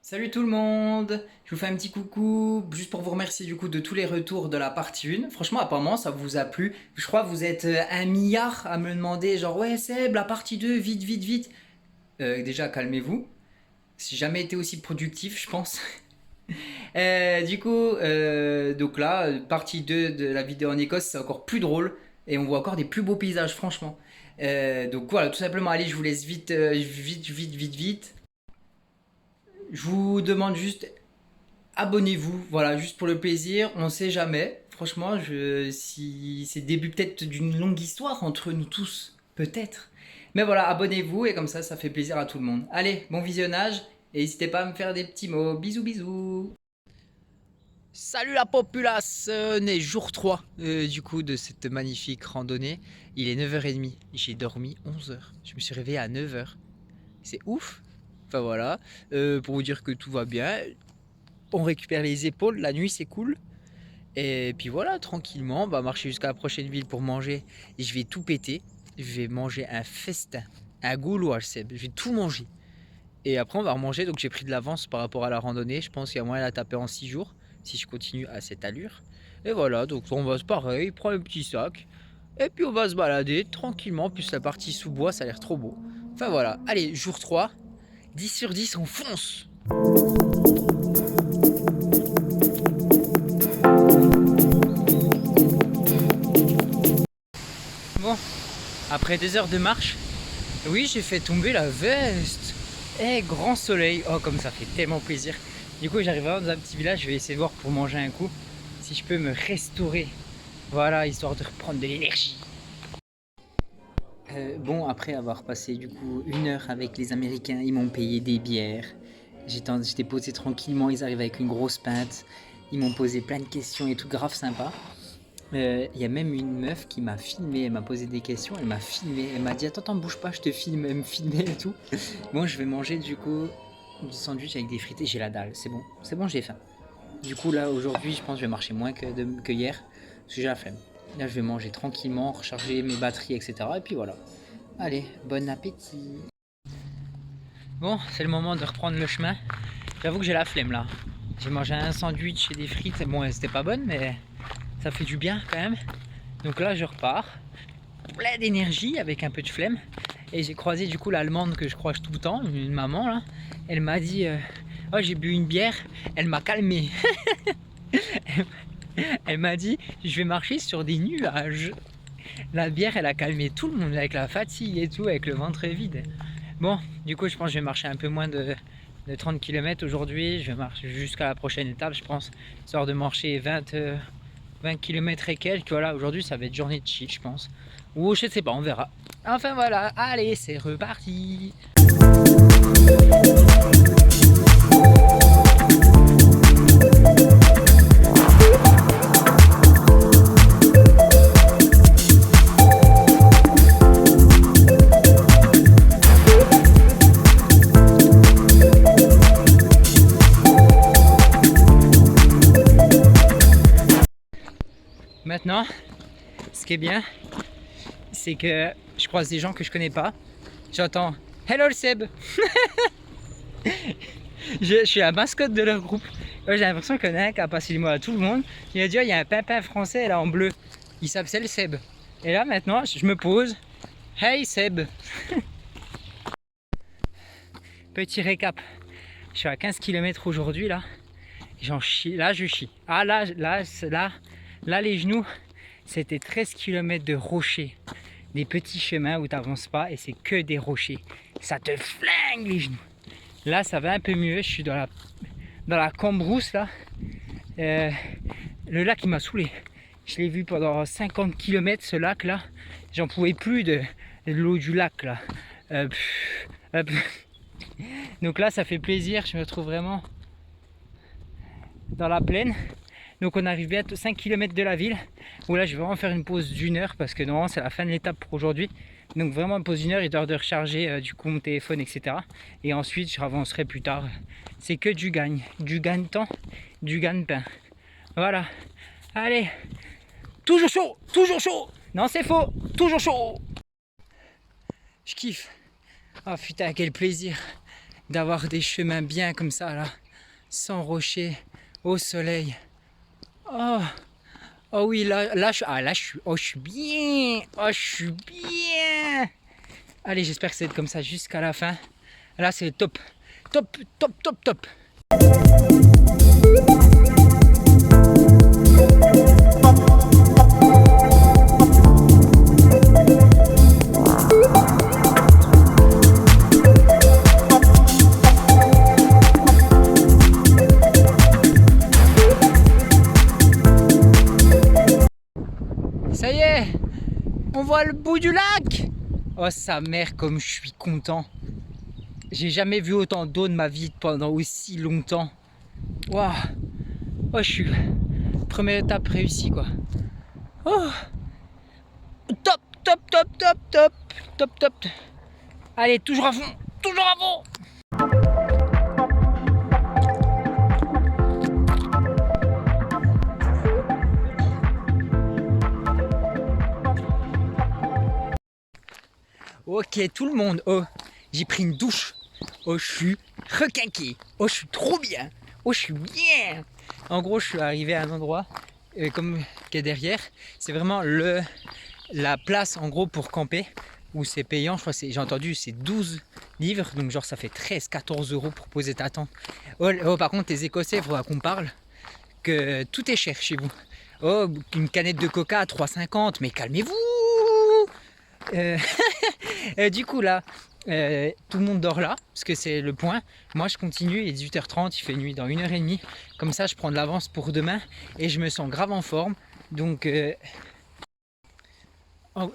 Salut tout le monde, je vous fais un petit coucou juste pour vous remercier du coup de tous les retours de la partie 1. Franchement apparemment ça vous a plu. Je crois que vous êtes 1 milliard à me demander genre ouais Seb la partie 2 vite vite vite. Déjà calmez-vous. J'ai jamais été aussi productif je pense. Donc là partie 2 de la vidéo en Écosse c'est encore plus drôle et on voit encore des plus beaux paysages franchement. Donc voilà tout simplement allez je vous laisse vite vite. Je vous demande juste abonnez-vous, voilà, juste pour le plaisir, on sait jamais. Franchement, si c'est le début peut-être d'une longue histoire entre nous tous, peut-être. Mais voilà, abonnez-vous et comme ça fait plaisir à tout le monde. Allez, bon visionnage et n'hésitez pas à me faire des petits mots. Bisous, bisous. Salut la populace, on est jour 3 du coup de cette magnifique randonnée. Il est 9h30, j'ai dormi 11h. Je me suis réveillé à 9h. C'est ouf. Enfin voilà, pour vous dire que tout va bien. On récupère les épaules, la nuit c'est cool. Et puis voilà, tranquillement, on va marcher jusqu'à la prochaine ville pour manger. Et je vais tout péter. Je vais manger un festin, un gaulois, Seb. Je vais tout manger. Et après, on va remanger. Donc j'ai pris de l'avance par rapport à la randonnée. Je pense qu'il y a moyen de la taper en 6 jours si je continue à cette allure. Et voilà, donc on va se pareil, prendre le petit sac. Et puis on va se balader tranquillement. Plus la partie sous bois, ça a l'air trop beau. Enfin voilà, allez, jour 3, 10 sur 10, on fonce. Bon, après 2 heures de marche, oui, j'ai fait tomber la veste. Eh, grand soleil. Oh, comme ça fait tellement plaisir. Du coup, j'arrive dans un petit village. Je vais essayer de voir pour manger un coup si je peux me restaurer. Voilà, histoire de reprendre de l'énergie. Bon, après avoir passé du coup 1 heure avec les Américains, ils m'ont payé des bières. J'étais posé tranquillement. Ils arrivent avec une grosse pinte. Ils m'ont posé plein de questions et tout, grave sympa. Y a même une meuf qui m'a filmé, elle m'a posé des questions, elle m'a filmé, elle m'a dit attends, bouge pas, je te filme, elle me filmait et tout. Bon, je vais manger du coup du sandwich avec des frites et j'ai la dalle, c'est bon, j'ai faim. Du coup là aujourd'hui, je pense que je vais marcher moins que hier, parce que j'ai la flemme. Là, je vais manger tranquillement, recharger mes batteries, etc. Et puis voilà. Allez, bon appétit. Bon, c'est le moment de reprendre le chemin. J'avoue que j'ai la flemme là. J'ai mangé un sandwich et des frites. Bon, elles étaient pas bonnes, mais ça fait du bien quand même. Donc là, je repars, plein d'énergie, avec un peu de flemme. Et j'ai croisé du coup l'allemande que je croise tout le temps, une maman là. Elle m'a dit oh, j'ai bu une bière, elle m'a calmé. Elle m'a dit je vais marcher sur des nuages. La bière, elle a calmé tout le monde avec la fatigue et tout, avec le ventre vide. Bon, du coup, je pense que je vais marcher un peu moins de 30 km aujourd'hui. Je vais marcher jusqu'à la prochaine étape, je pense, histoire de marcher 20 km et quelques. Voilà, aujourd'hui, ça va être journée de chill, je pense. Ou je sais pas, on verra. Enfin voilà, allez, c'est reparti. Maintenant, ce qui est bien, c'est que je croise des gens que je connais pas. J'entends Hello le Seb. Je suis la mascotte de leur groupe. Ouais, j'ai l'impression qu'il y en a un qui a passé le mot à tout le monde. Il a dit oh, il y a un pimpin français là en bleu. Il s'appelle Seb. Et là maintenant, je me pose. Hey Seb. Petit récap. Je suis à 15 km aujourd'hui là. J'en chie. Là je chie. Ah là les genoux. C'était 13 km de rochers. Des petits chemins où tu n'avances pas et c'est que des rochers. Ça te flingue les genoux. Là ça va un peu mieux. Je suis dans la cambrousse là. Le lac il m'a saoulé. Je l'ai vu pendant 50 km ce lac là. J'en pouvais plus de l'eau du lac là. Donc là ça fait plaisir. Je me retrouve vraiment dans la plaine. Donc on arrive bientôt 5 km de la ville. Où là je vais vraiment faire une pause d'1 heure parce que normalement c'est la fin de l'étape pour aujourd'hui. Donc vraiment une pause d'1 heure, histoire de recharger du coup mon téléphone, etc. Et ensuite je avancerai plus tard. C'est que du gagne-temps, du gagne-pain. Voilà. Allez. Toujours chaud, toujours chaud. Non c'est faux, toujours chaud. Je kiffe. Oh putain quel plaisir. d'avoir des chemins bien comme ça là, sans rocher, au soleil. Oh, oh oui, je suis bien. Oh, je suis bien. Allez, j'espère que ça va être comme ça jusqu'à la fin. Là, c'est top, top, top, top, top. Ça y est, on voit le bout du lac. Oh sa mère, comme je suis content. J'ai jamais vu autant d'eau de ma vie pendant aussi longtemps. Waouh. Oh, je suis... Première étape réussie, quoi. Oh. Top, top, top, top, top, top, top. Allez, toujours à fond, toujours à fond. Ok, tout le monde. Oh, j'ai pris une douche. Oh, je suis requinqué. Oh, je suis trop bien. Oh, je suis bien. En gros, je suis arrivé à un endroit comme qui est derrière. C'est vraiment la place en gros pour camper où c'est payant. Je crois que j'ai entendu c'est 12 livres. Donc genre ça fait 13-14 € pour poser ta tente. Oh, par contre les Écossais, il faudra qu'on parle que tout est cher chez vous. Oh, une canette de coca à 3,50. Mais calmez-vous. Du coup là, tout le monde dort là, parce que c'est le point. Moi je continue, il est 18h30, il fait nuit dans 1h30. Comme ça je prends de l'avance pour demain et je me sens grave en forme. Donc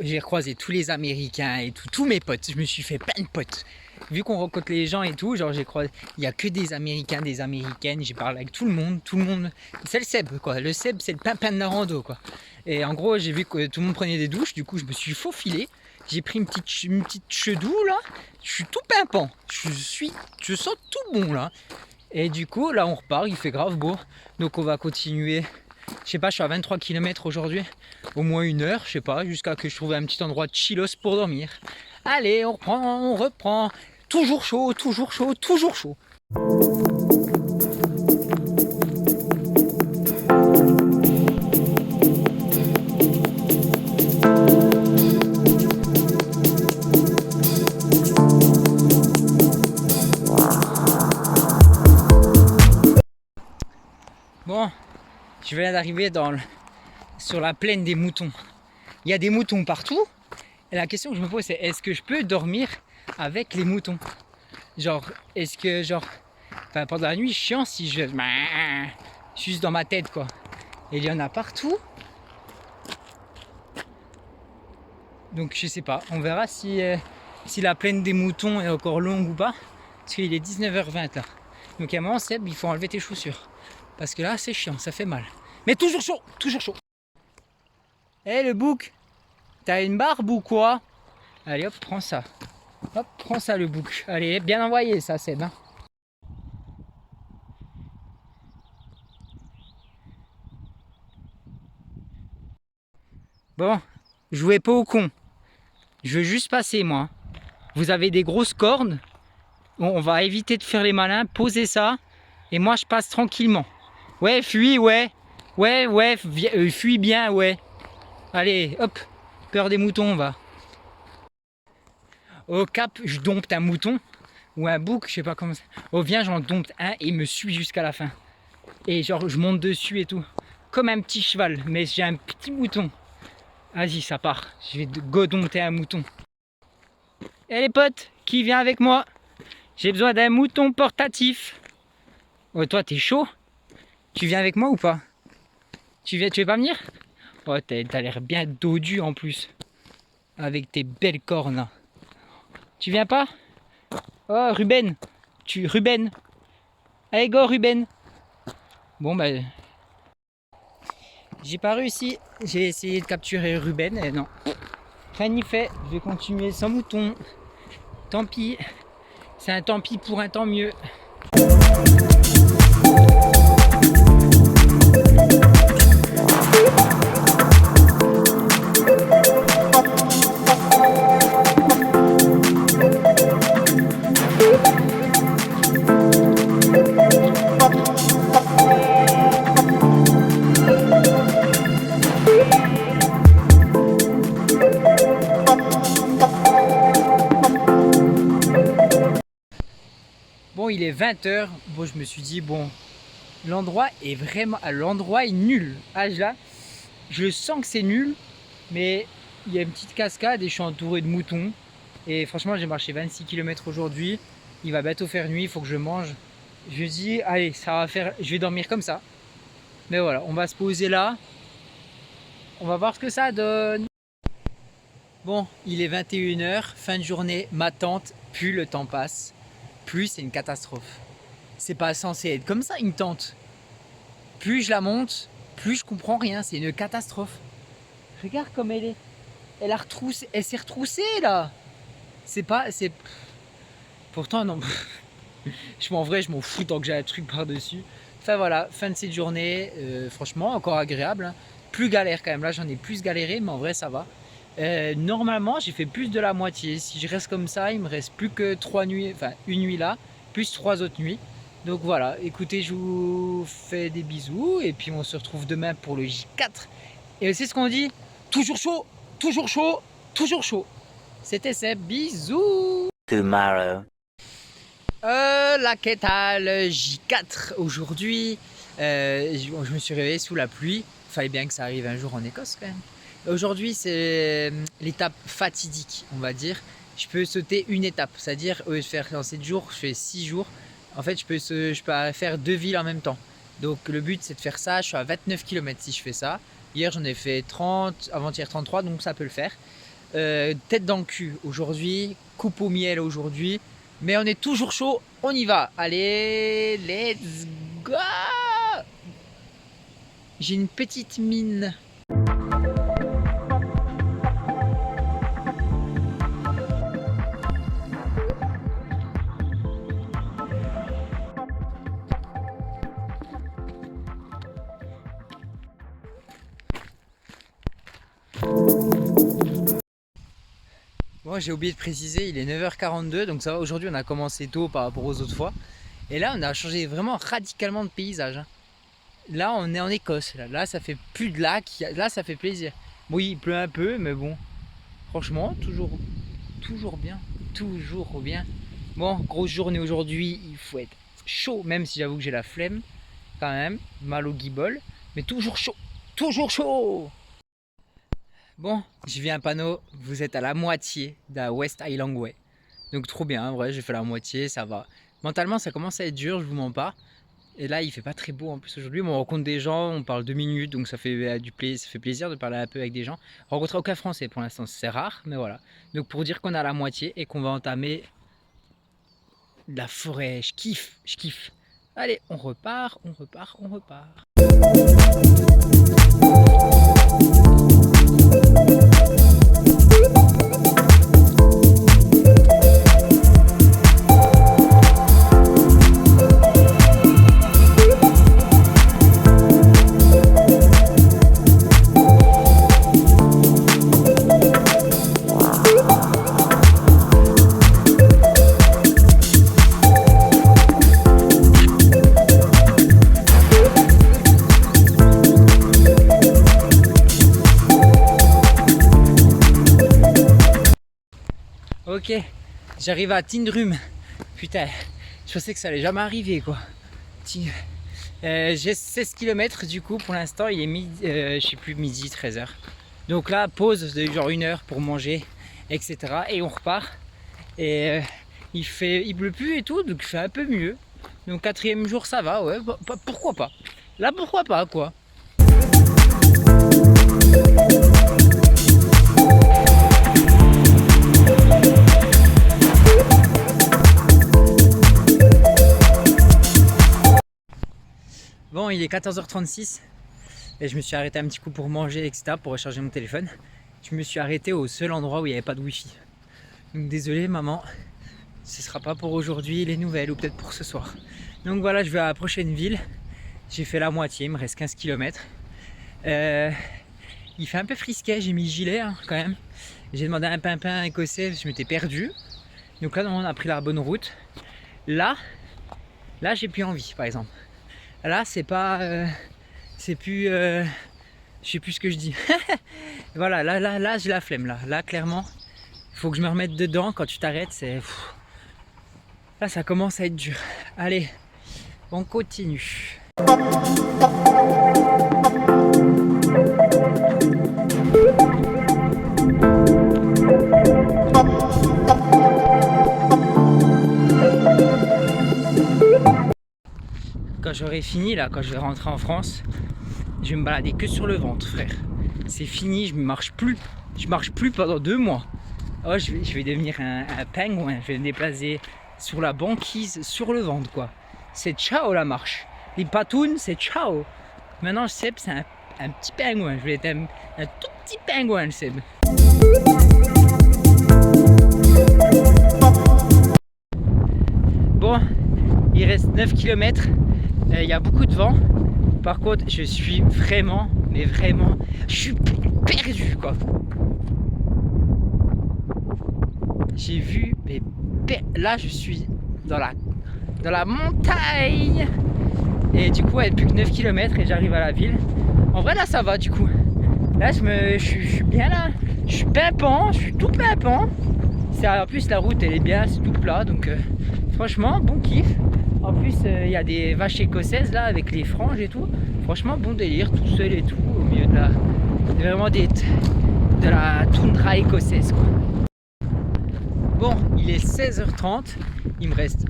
j'ai recroisé tous les Américains et tous mes potes. Je me suis fait plein de potes. Vu qu'on rencontre les gens et tout, genre j'ai croisé, il n'y a que des Américains, des Américaines. J'ai parlé avec tout le monde. C'est le Seb quoi. Le Seb c'est le pimpin de la rando quoi. Et en gros j'ai vu que tout le monde prenait des douches. Du coup je me suis faufilé. J'ai pris une petite chedou là. Je suis tout pimpant. Je sens tout bon là. Et du coup là on repart. Il fait grave beau. Donc on va continuer. Je sais pas, je suis à 23 km aujourd'hui. Au moins 1 heure, je sais pas, jusqu'à que je trouve un petit endroit de chillos pour dormir. Allez, on reprend, on reprend. Toujours chaud, toujours chaud, toujours chaud. Bon, je viens d'arriver sur la plaine des moutons. Il y a des moutons partout. Et la question que je me pose, c'est est-ce que je peux dormir avec les moutons? Genre, est-ce que, pendant la nuit, chiant si je... Juste dans ma tête, quoi. Et il y en a partout. Donc, je sais pas. On verra si la plaine des moutons est encore longue ou pas. Parce qu'il est 19h20 là. Donc, à un moment, Seb, il faut enlever tes chaussures. Parce que là, c'est chiant, ça fait mal. Mais toujours chaud, toujours chaud. Eh le bouc, t'as une barbe ou quoi? Allez hop, prends ça. Hop, prends ça le bouc. Allez, bien envoyé ça, Seb. Hein. Bon, jouez pas au con. Je veux juste passer, moi. Vous avez des grosses cornes. On va éviter de faire les malins. Posez ça. Et moi, je passe tranquillement. Ouais, fuis, ouais. Ouais, fuis bien, ouais. Allez, hop. Peur des moutons, on va. Au cap, je dompte un mouton. Ou un bouc, je sais pas comment ça. Oh, viens, j'en dompte un et me suis jusqu'à la fin. Et genre, je monte dessus et tout. Comme un petit cheval, mais j'ai un petit mouton. Vas-y, ça part. Je vais dompter un mouton. Eh les potes, qui vient avec moi? J'ai besoin d'un mouton portatif. Oh, toi, t'es chaud? Tu viens avec moi ou pas? Tu veux pas venir? Oh, t'as l'air bien dodu en plus. Avec tes belles cornes là. Tu viens pas? Oh, Ruben. Ruben. Allez, go, Ruben. Bon, bah. J'ai pas réussi. J'ai essayé de capturer Ruben et non. Rien n'y fait. Je vais continuer sans mouton. Tant pis. C'est un tant pis pour un tant mieux. Bon, il est 20 h. Bon, je me suis dit, bon, l'endroit est nul. Ah, là, je sens que c'est nul, mais il y a une petite cascade et je suis entouré de moutons. Et franchement, j'ai marché 26 km aujourd'hui. Il va bientôt faire nuit, il faut que je mange. Je me dis, allez, ça va faire, je vais dormir comme ça. Mais voilà, on va se poser là. On va voir ce que ça donne. Bon, il est 21 h, fin de journée, ma tente, plus le temps passe, plus c'est une catastrophe. C'est pas censé être comme ça une tente. Plus je la monte, plus je comprends rien, c'est une catastrophe. Regarde comme elle est. Elle s'est retroussée là. C'est. Pourtant non. En vrai, je m'en fous tant que j'ai un truc par-dessus. Enfin voilà, fin de cette journée, franchement encore agréable. Hein. Plus galère quand même, là j'en ai plus galéré, mais en vrai ça va. Normalement j'ai fait plus de la moitié. Si je reste comme ça, il me reste plus que 3 nuits, enfin une nuit là, plus 3 autres nuits. Donc voilà, écoutez, je vous fais des bisous et puis on se retrouve demain pour le J4. Et c'est ce qu'on dit, toujours chaud, toujours chaud, toujours chaud. C'était Seb, bisous. Tomorrow. La Kétale J4 aujourd'hui. Je me suis réveillé sous la pluie. Il fallait bien que ça arrive un jour en Écosse quand même. Aujourd'hui, c'est l'étape fatidique, on va dire. Je peux sauter une étape, c'est-à-dire au lieu de faire en 7 jours, je fais 6 jours. En fait, je peux faire 2 villes en même temps. Donc le but, c'est de faire ça. Je suis à 29 km si je fais ça. Hier, j'en ai fait 30, avant-hier 33, donc ça peut le faire. Tête dans le cul aujourd'hui, coupe au miel aujourd'hui. Mais on est toujours chaud, on y va. Allez, let's go! J'ai une petite mine. Bon, j'ai oublié de préciser, il est 9h42, donc ça va, aujourd'hui on a commencé tôt par rapport aux autres fois. Et là on a changé vraiment radicalement de paysage. Hein. Là on est en Écosse, là ça fait plus de lac, là ça fait plaisir. Bon, il pleut un peu, mais bon, franchement, toujours bien, toujours bien. Bon, grosse journée aujourd'hui, il faut être chaud, même si j'avoue que j'ai la flemme, quand même, mal au guibole, mais toujours chaud, toujours chaud. Bon, j'ai vu un panneau, vous êtes à la moitié de la West Highland Way. Donc trop bien, en vrai, j'ai fait la moitié, ça va. Mentalement, ça commence à être dur, je vous mens pas. Et là, il fait pas très beau en plus aujourd'hui. On rencontre des gens, on parle 2 minutes, donc ça fait plaisir de parler un peu avec des gens. Rencontrer aucun Français pour l'instant, c'est rare, mais voilà. Donc pour dire qu'on est à la moitié et qu'on va entamer la forêt, je kiffe, je kiffe. Allez, on repart, on repart, on repart. Ok, j'arrive à Tindrum. Putain, je pensais que ça allait jamais arriver quoi. J'ai 16 km du coup pour l'instant, il est midi, je sais plus, midi, 13h. Donc là, pause de genre 1 heure pour manger, etc. Et on repart. Et il pleut plus et tout, donc il fait un peu mieux. Donc 4e jour ça va, ouais, pourquoi pas. Là pourquoi pas quoi. Bon, il est 14h36 et je me suis arrêté un petit coup pour manger, etc., pour recharger mon téléphone. Je me suis arrêté au seul endroit où il n'y avait pas de wifi. Donc désolé maman, ce sera pas pour aujourd'hui les nouvelles, ou peut-être pour ce soir. Donc voilà, je vais à la prochaine ville. J'ai fait la moitié, il me reste 15 km. Il fait un peu frisquet, j'ai mis le gilet hein, quand même. J'ai demandé un pimpin écossais, je m'étais perdu. Donc là, on a pris la bonne route. Là j'ai plus envie par exemple. Là c'est pas c'est plus je sais plus ce que je dis. Voilà, là j'ai la flemme là clairement il faut que je me remette dedans. Quand tu t'arrêtes, c'est Là, ça commence à être dur. Allez, on continue. Quand j'aurai fini, là, quand je vais rentrer en France, je vais me balader que sur le ventre, frère. C'est fini, je ne marche plus. Je marche plus pendant 2 mois. Oh, je vais devenir un pingouin. Je vais me déplacer sur la banquise, sur le ventre, quoi. C'est ciao la marche. Les patounes, c'est ciao. Maintenant, Seb, c'est un petit pingouin. Je vais être un tout petit pingouin, Seb. Bon, il reste 9 km. Il y a beaucoup de vent. Par contre, je suis vraiment, mais vraiment, je suis perdu, quoi. J'ai vu, mais là, je suis dans la montagne. Et du coup, il n'y a plus que 9 km et j'arrive à la ville. En vrai, là, ça va, du coup. Là, je suis bien là. Je suis pimpant, je suis tout pimpant. En plus, la route, elle est bien, c'est tout plat. Donc, franchement, bon kiff. En plus, il y a des vaches écossaises là avec les franges et tout. Franchement, bon délire, tout seul et tout, au milieu de la toundra écossaise, quoi. Bon, il est 16h30. Il me reste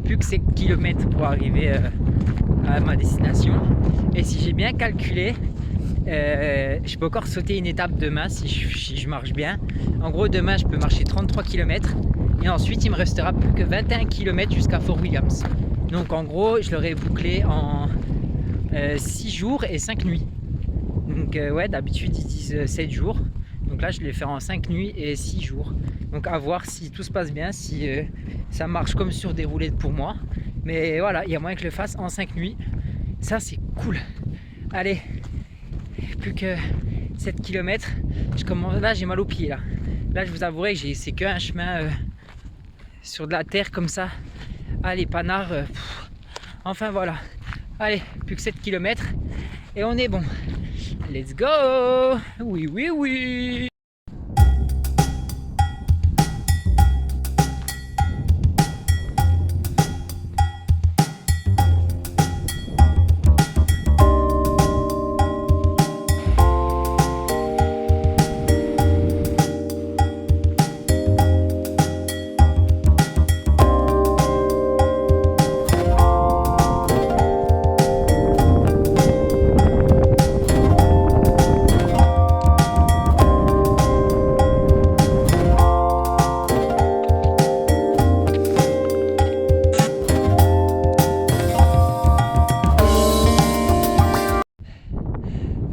plus que 7 km pour arriver à ma destination. Et si j'ai bien calculé, je peux encore sauter une étape demain si je marche bien. En gros, demain, je peux marcher 33 km. Et ensuite, il me restera plus que 21 km jusqu'à Fort Williams. Donc en gros, je l'aurai bouclé en 6 jours et 5 nuits. Donc ouais, d'habitude ils disent 7 jours. Donc là, je l'ai fait en 5 nuits et 6 jours. Donc à voir si tout se passe bien, si ça marche comme sur des roulettes pour moi. Mais voilà, il y a moyen que je le fasse en 5 nuits. Ça, c'est cool. Allez, plus que 7 km. Là, j'ai mal aux pieds. Là, je vous avouerai que c'est qu'un chemin sur de la terre comme ça. Ah, les panards. Enfin voilà. Allez, plus que 7 km et on est bon. Let's go! Oui, oui, oui!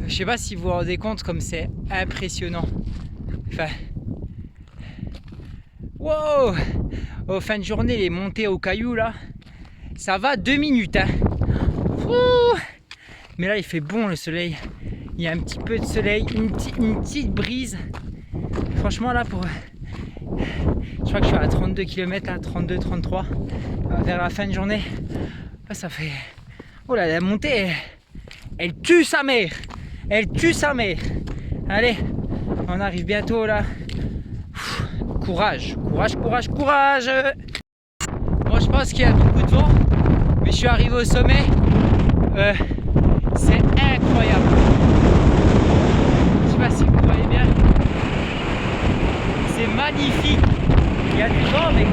Je sais pas si vous vous rendez compte comme c'est impressionnant. Enfin, wow! Aux fin de journée, les montées aux cailloux là, ça va 2 minutes. Hein. Ouh, mais là, il fait bon le soleil. Il y a un petit peu de soleil, une petite brise. Franchement, là, je crois que je suis à 32 km, là, 32, 33, vers la fin de journée. Là, ça fait. Oh là, la montée, elle tue sa mère! Elle tue sa mère. Allez, on arrive bientôt là. Courage, courage, courage, courage. Bon, je pense qu'il y a beaucoup de vent, mais je suis arrivé au sommet. C'est incroyable. Je sais pas si vous voyez bien. C'est magnifique. Il y a du vent, mais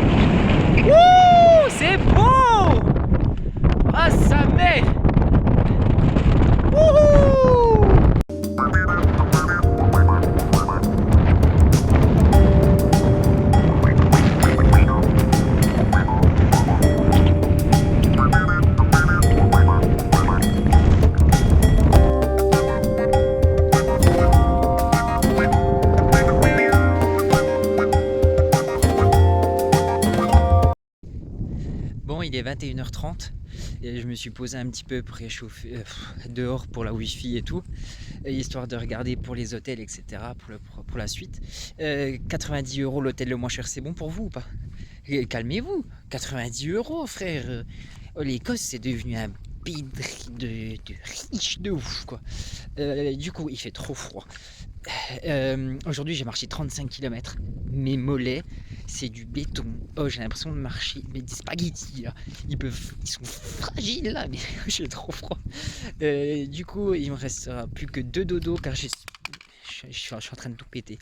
ouh, c'est beau. Ah, sa mère. Wouhou! Bon, il est 21h30 et je me suis posé un petit peu pour réchauffer dehors pour la wifi et tout, histoire de regarder pour les hôtels, etc. pour la suite. 90 € l'hôtel le moins cher, c'est bon pour vous ou pas? Calmez-vous, 90 €, frère. L'Écosse, c'est devenu un pays de riches de ouf, quoi. Du coup, il fait trop froid. Aujourd'hui, j'ai marché 35 km. Mes mollets, c'est du béton. Oh, j'ai l'impression de marcher. Mais des spaghettis, là. Ils sont fragiles, là. Mais j'ai trop froid. Du coup, il me restera plus que 2 dodos car je suis en train de tout péter.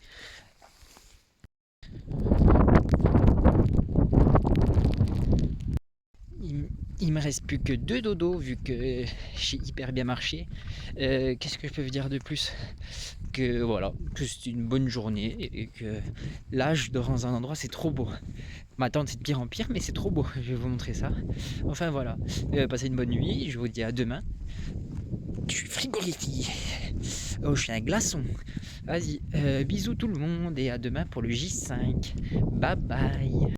Il, il me reste plus que 2 dodos vu que j'ai hyper bien marché. Qu'est-ce que je peux vous dire de plus? Que voilà, que c'est une bonne journée et que là je dors dans un endroit, c'est trop beau. Ma tente c'est de pire en pire, mais c'est trop beau. Je vais vous montrer ça. Enfin voilà, passez une bonne nuit. Je vous dis à demain. Je suis frigorifié. Oh, je suis un glaçon. Vas-y, bisous tout le monde et à demain pour le J5. Bye bye.